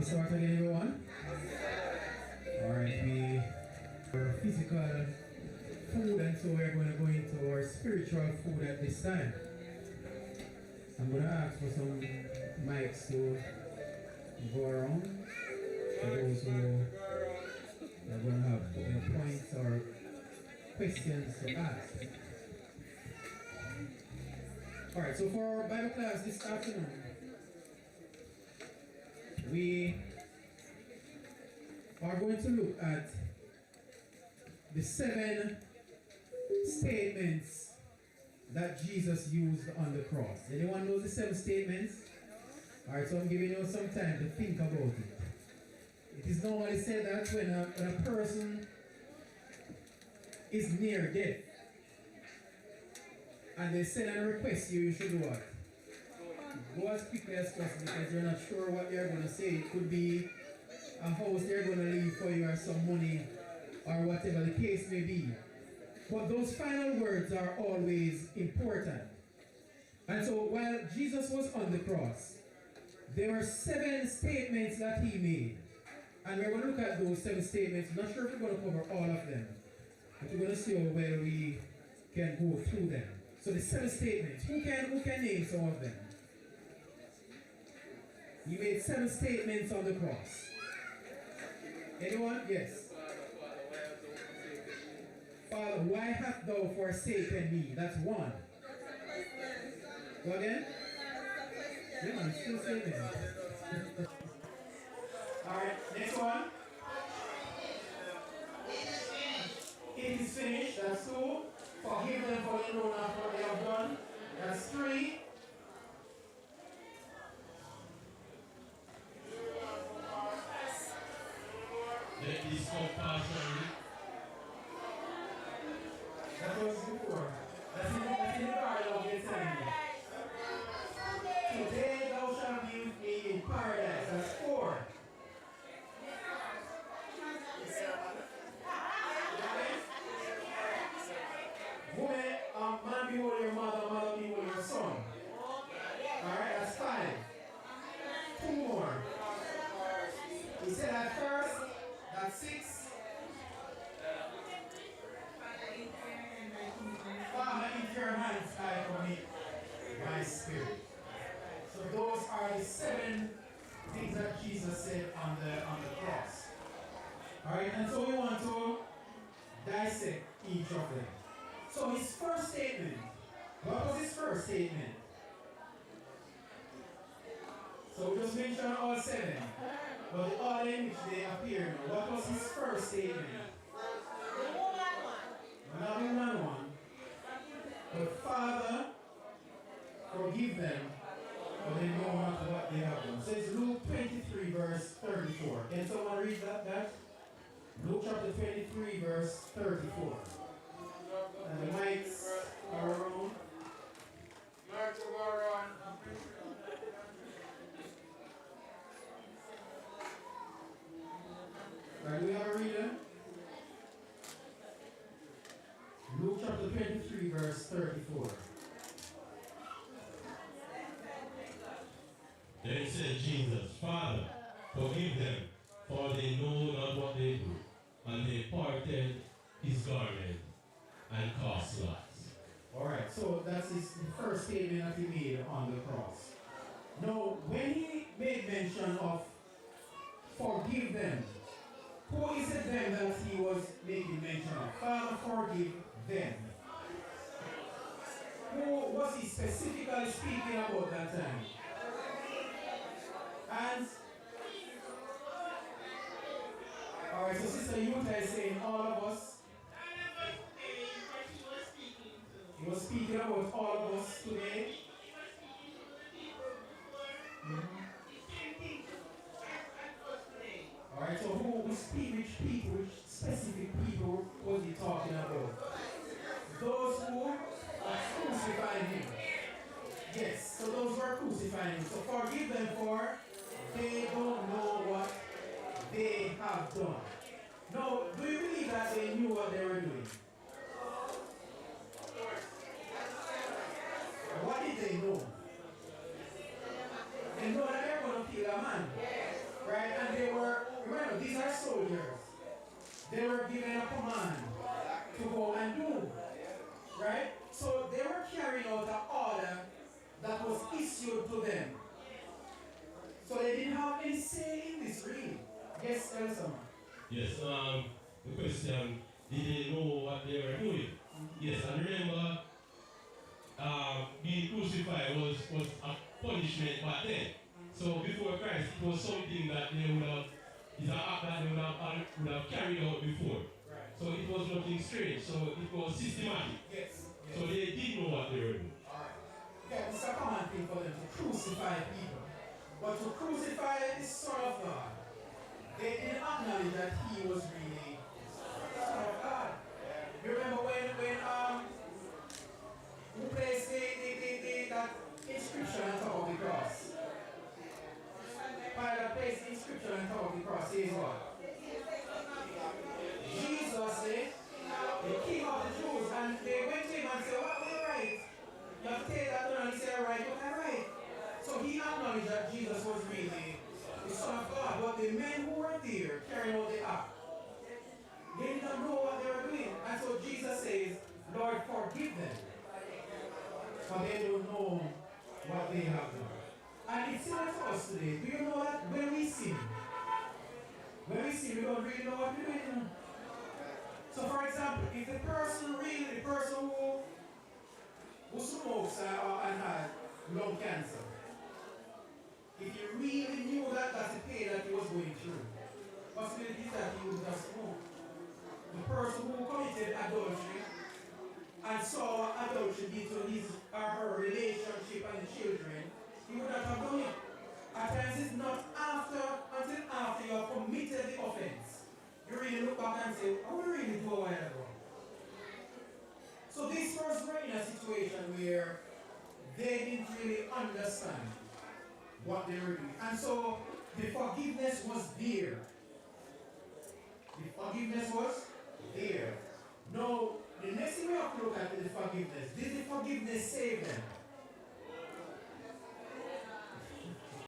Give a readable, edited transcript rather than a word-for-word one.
we start again, everyone? Alright, we are physical food, and so we're going to go into our spiritual food at this time. I'm going to ask for some mics to go around for those who are going to have any points or questions to ask. Alright, so for our Bible class this afternoon, we are going to look at the 7 statements that Jesus used on the cross. Anyone knows the 7 statements? Alright, so I'm giving you some time to think about it. It is normally said that when a person is near death and they send a request you should do what? Go as quickly as possible, because you're not sure what they're going to say. It could be a house they're going to leave for you, or some money, or whatever the case may be. But those final words are always important. And so while Jesus was on the cross, there were 7 statements that he made. And we're going to look at those 7 statements. I'm not sure if we're going to cover all of them, but we're going to see how well we can go through them. So the 7 statements, who can name some of them? He made 7 statements on the cross. Anyone? Yes. Father, why hast thou forsaken me? That's 1. Go again? Yeah, man, still saying it. Alright, next one. It is finished. That's 2. Forgive them for they know not what they have done. That's 3. Let this compassion. That was before. That's in the parallel of the time. Today thou shalt be with me in paradise. That's 4. Woman, man behold your mother, mother behold your son. Alright, that's 5. 2 more. He said at first, that's 6. Father, if your hands high for me, my spirit. So those are the 7 things that Jesus said on the cross. Alright, and so we want to dissect each of them. So his first statement, what was his first statement? So we just mentioned all 7, but the order in which they appear now. What was his first statement? The woman one. Not the woman one. But Father, forgive them, for they know not what they have done. So it's Luke 23 verse 34. Can someone read that? Luke chapter 23 verse 34. And the mics are around. You have to go around. Right, do we have a reader? Luke chapter 23 verse 34. Then said Jesus, Father, forgive them, for they know not what they do. And they parted his garment and cast lots. Alright, so that's the first statement that he made on the cross. Now, when he made mention of forgive them, who is it them that he was making mention of? Father, forgive them. Who was he specifically speaking about that time? And alright, so Sister Yuta is saying all of us. He was speaking about all of us today. Alright, so which specific people was he talking about? Those who are crucifying him. Yes, so those who are crucifying him. So forgive them for they don't know what they have done. Now, do you believe that they knew what they were doing? What did they know? They know that they're going to kill a man. Right? They were given a command to go and do. Right? So they were carrying out an order that was issued to them. So they didn't have any say in this, really. Yes, tell someone. Yes, the question, did they know what they were doing? Yes, and remember, being crucified was a punishment back then. So before Christ, it was something that they would have, it's an act that they would have carried out before. Right. So it was nothing strange. So it was systematic. Yes. So they did know what they were doing. Alright. Yeah, it's a common thing for them to crucify people. But to crucify the Son of God, they didn't acknowledge that he was really the Son of God. You remember when who placed that inscription on top of the cross? Pilate placed the inscription on top of the cross. Says what? Jesus, the King of the Jews, and they went to him and said, "What we right? You have to take that down." And he said, "Right, what I right?" So he acknowledged that Jesus was really the Son of God. But the men who were there carrying out the act, they did not know what they were doing. And so Jesus says, "Lord, forgive them, for they don't know what they have done." And it's similar to us today. Do you know that when we sin, we don't really know what we're doing? So for example, if the person who smokes and had lung cancer, if you really knew that that's the pain that he was going through, possibility is that he would have smoked. The person who committed adultery and saw adultery due to his or her relationship and the children, he would not have done it. At times it's not until after you have committed the offense, you really look back and say, "I would really do a while ago." So these first were in a situation where they didn't really understand what they were doing. And so the forgiveness was there. The forgiveness was there. Now, the next thing we have to look at is the forgiveness. Did the forgiveness save them?